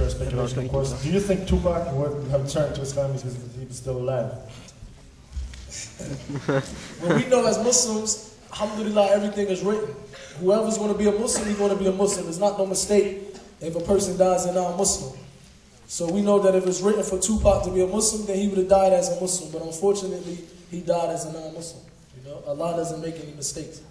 pure speculation, of course. Do you think Tupac would have turned to Islam if he was still alive? Well, we know as Muslims, alhamdulillah, everything is written. Whoever's going to be a Muslim, he's going to be a Muslim. It's not no mistake if a person dies and not a Muslim. So we know that if it's written for Tupac to be a Muslim, then he would have died as a Muslim. But unfortunately, he died as a non-Muslim. You know, Allah doesn't make any mistakes.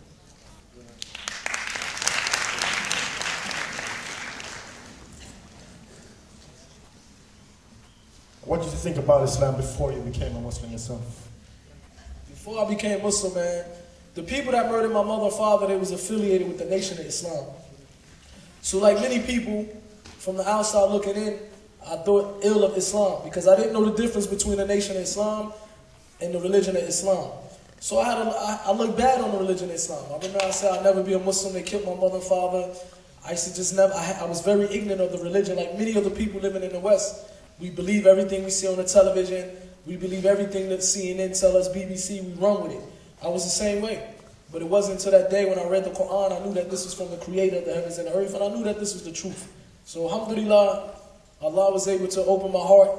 What did you think about Islam before you became a Muslim yourself? Before I became Muslim, man, the people that murdered my mother and father, they was affiliated with the Nation of Islam. So like many people from the outside looking in, I thought ill of Islam because I didn't know the difference between the Nation of Islam and the religion of Islam. So I looked bad on the religion of Islam. I remember I said I'd never be a Muslim. They killed my mother and father. I used to just never, I was very ignorant of the religion. Like many of the people living in the West, we believe everything we see on the television. We believe everything that CNN tell us, BBC, we run with it. I was the same way. But it wasn't until that day when I read the Quran, I knew that this was from the creator of the heavens and the earth, and I knew that this was the truth. So alhamdulillah, Allah was able to open my heart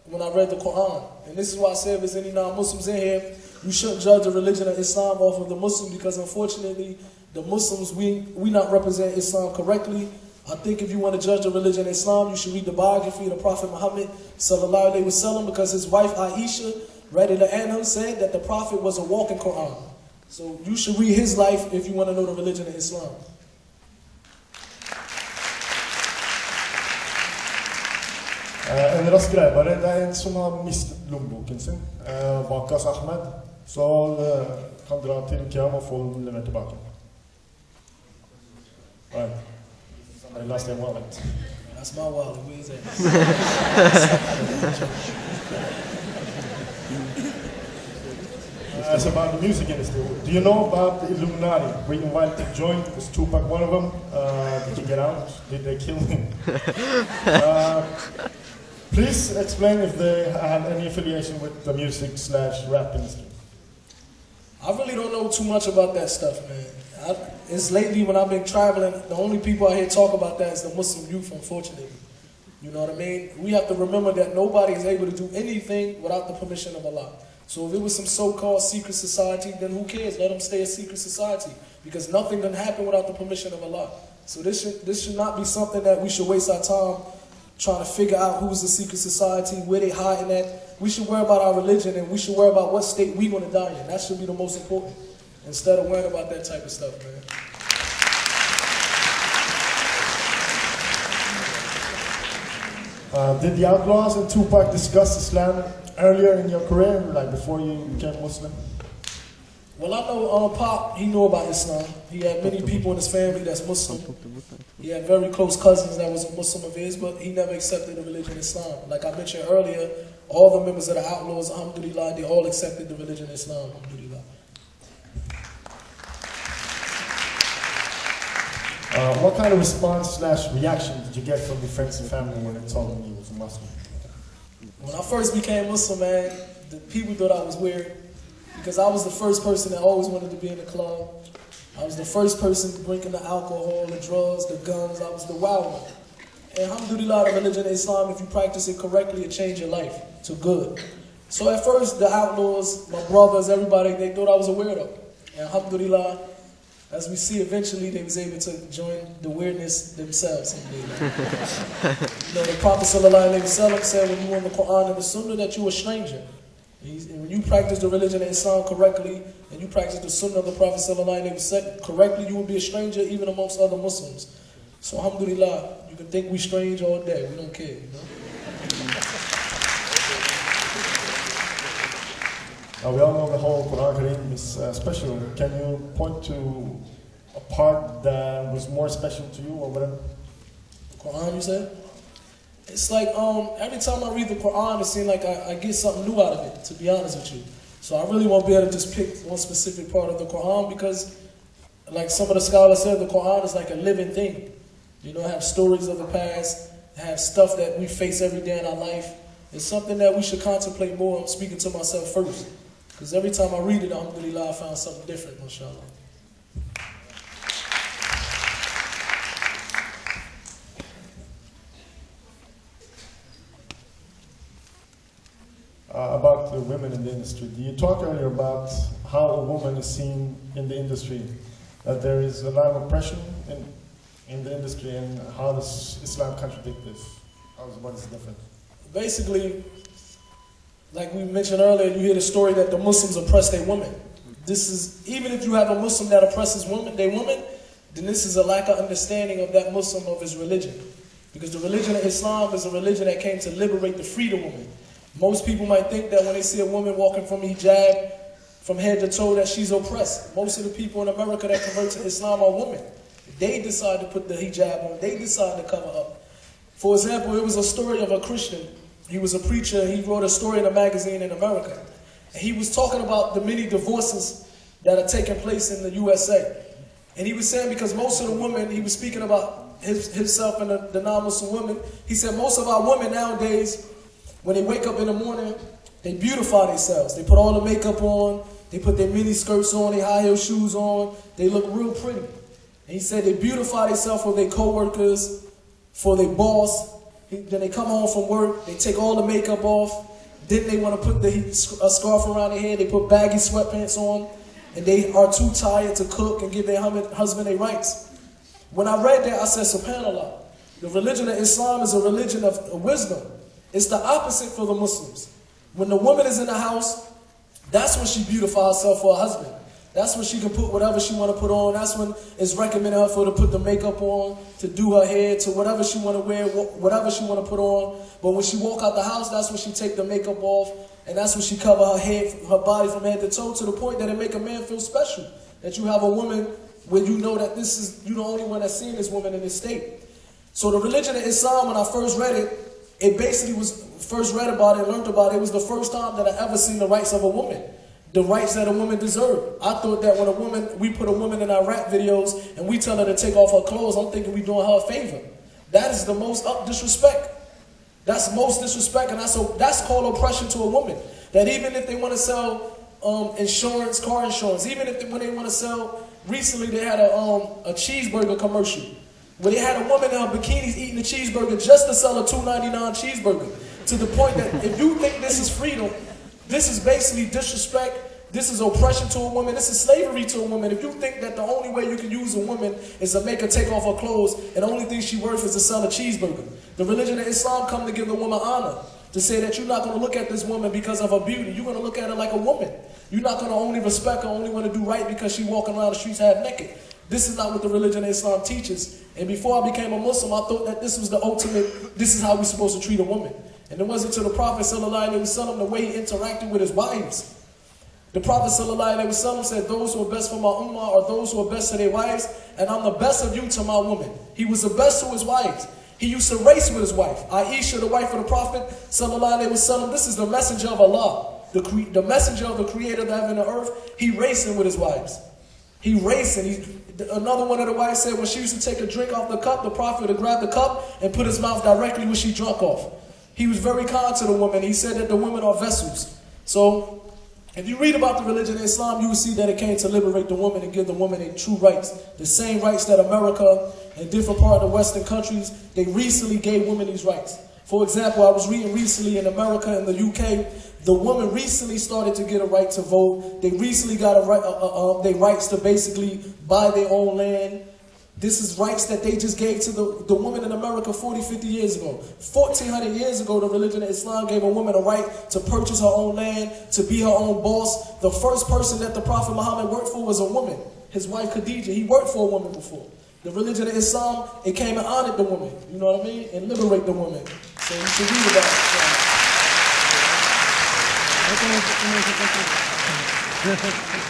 when I read the Quran. And this is why I say if there's any non-Muslims in here, you shouldn't judge the religion of Islam off of the Muslim, because unfortunately, the Muslims, we not represent Islam correctly. I think if you want to judge the religion of Islam, you should read the biography of the Prophet Muhammad sallallahu alaihi wasallam, because his wife Aisha, radiallahu anha, said that the Prophet was a walking Quran. So you should read his life if you want to know the religion of Islam. En rask greie bare, det en som har mistet lommeboken sin, Wakas Ahmed, så kan dra til Ikea og få den levert tilbake. Right. I lost their wallet. That's my wallet. Where is that? It's about the music industry. Do you know about the Illuminati? Were you invited to join? Was Tupac one of them? Did you get out? Did they kill him? Please explain if they have any affiliation with the music/rap industry. I really don't know too much about that stuff, man. It's lately when I've been traveling, the only people I hear talk about that is the Muslim youth, unfortunately. You know what I mean? We have to remember that nobody is able to do anything without the permission of Allah. So if it was some so-called secret society, then who cares? Let them stay a secret society, because nothing can happen without the permission of Allah. So this should not be something that we should waste our time trying to figure out who's the secret society, where they hiding at. We should worry about our religion, and we should worry about what state we're going to die in. That should be the most important, instead of worrying about that type of stuff, man. Did the Outlawz and Tupac discuss Islam earlier in your career, like before you became Muslim? Well, I know Pop, he knew about Islam. He had many people in his family that's Muslim. He had very close cousins that was a Muslim of his, but he never accepted the religion of Islam. Like I mentioned earlier, all the members of the Outlawz, alhamdulillah, they all accepted the religion of Islam, alhamdulillah. What kind of response/reaction did you get from your friends and family when they told them you was a Muslim? When I first became Muslim, man, the people thought I was weird, because I was the first person that always wanted to be in the club. I was the first person drinking the alcohol, the drugs, the guns. I was the wild one. And alhamdulillah, the religion of Islam, if you practice it correctly, it changes your life to good. So at first, the Outlawz, my brothers, everybody, they thought I was a weirdo. And alhamdulillah, as we see, eventually they was able to join the weirdness themselves. You know, the Prophet ﷺ said when you in the Quran and the Sunnah that you a stranger. And when you practice the religion of Islam correctly, and you practice the Sunnah of the Prophet ﷺ correctly, you will be a stranger even amongst other Muslims. So alhamdulillah, you can think we strange all day. We don't care, you know? We all know the whole Quran Kareem is special. Can you point to a part that was more special to you or whatever? Quran, you said? It's like every time I read the Quran, it seems like I get something new out of it, to be honest with you. So I really won't be able to just pick one specific part of the Quran, because like some of the scholars said, the Quran is like a living thing. You know, it have stories of the past, it have stuff that we face every day in our life. It's something that we should contemplate more. I'm speaking to myself first, because every time I read it, alhamdulillah, I found something different, mashallah. about the women in the industry. You talked earlier about how a woman is seen in the industry, that there is a lot of oppression in the industry, and how does Islam contradict this? What is different? Basically, like we mentioned earlier, you hear the story that the Muslims oppress their women. This is, even if you have a Muslim that oppresses their woman, then this is a lack of understanding of that Muslim of his religion. Because the religion of Islam is a religion that came to liberate the freedom woman. Most people might think that when they see a woman walking from hijab, from head to toe, that she's oppressed. Most of the people in America that convert to Islam are women. They decide to put the hijab on. They decide to cover up. For example, it was a story of a Christian. He was a preacher. He wrote a story in a magazine in America. And he was talking about the many divorces that are taking place in the USA. And he was saying, because most of the women, he was speaking about himself and the non-Muslim women. He said most of our women nowadays, when they wake up in the morning, they beautify themselves. They put all the makeup on. They put their mini skirts on, their high heel shoes on. They look real pretty. And he said they beautify themselves for their co-workers, for their boss. Then they come home from work. They take all the makeup off. Then they want to put a scarf around their head. They put baggy sweatpants on. And they are too tired to cook and give their husband their rights. When I read that, I said, subhanAllah, the religion of Islam is a religion of wisdom. It's the opposite for the Muslims. When the woman is in the house, that's when she beautifies herself for her husband. That's when she can put whatever she want to put on. That's when it's recommended her for to put the makeup on, to do her hair, to whatever she want to wear, whatever she want to put on. But when she walk out the house, that's when she take the makeup off, and that's when she cover her head, her body from head to toe, to the point that it make a man feel special. That you have a woman where you know that this is, you're the only one that's seen this woman in this state. So the religion of Islam, when I first read it, it basically was, first read about it, learned about it, it was the first time that I ever seen the rights of a woman. The rights that a woman deserved. I thought that when we put a woman in our rap videos and we tell her to take off her clothes, I'm thinking we doing her a favor. That is the most disrespect. That's most disrespect, and that's called oppression to a woman. That even if they want to sell insurance, car insurance, even if when they want to sell, recently they had a cheeseburger commercial where they had a woman in her bikinis eating a cheeseburger just to sell a $2.99 cheeseburger. To the point that if you think this is freedom, this is basically disrespect. This is oppression to a woman. This is slavery to a woman. If you think that the only way you can use a woman is to make her take off her clothes and the only thing she's worth is to sell a cheeseburger. The religion of Islam come to give the woman honor. To say that you're not going to look at this woman because of her beauty. You're going to look at her like a woman. You're not going to only respect her, only want to do right because she's walking around the streets half naked. This is not what the religion of Islam teaches. And before I became a Muslim, I thought that this was the ultimate, this is how we're supposed to treat a woman. And it wasn't until the Prophet ﷺ, the way he interacted with his wives. The Prophet ﷺ said, those who are best for my ummah are those who are best to their wives, and I'm the best of you to my woman. He was the best to his wives. He used to race with his wife. Aisha, the wife of the Prophet ﷺ, this is the messenger of Allah, the messenger of the creator of the heaven and earth. He racing with his wives. He racing. Another one of the wives said when she used to take a drink off the cup, the Prophet would grab the cup and put his mouth directly when she drunk off. He was very kind to the woman. He said that the women are vessels. So if you read about the religion of Islam, you will see that it came to liberate the woman and give the woman a true rights. The same rights that America and different parts of the Western countries, they recently gave women these rights. For example, I was reading recently in America and the UK, the woman recently started to get a right to vote. They recently got their rights to basically buy their own land. This is rights that they just gave to the woman in America 40, 50 years ago. 1,400 years ago, the religion of Islam gave a woman a right to purchase her own land, to be her own boss. The first person that the Prophet Muhammad worked for was a woman, his wife Khadijah. He worked for a woman before. The religion of Islam, it came and honored the woman, you know what I mean? And liberate the woman. So you should read about it.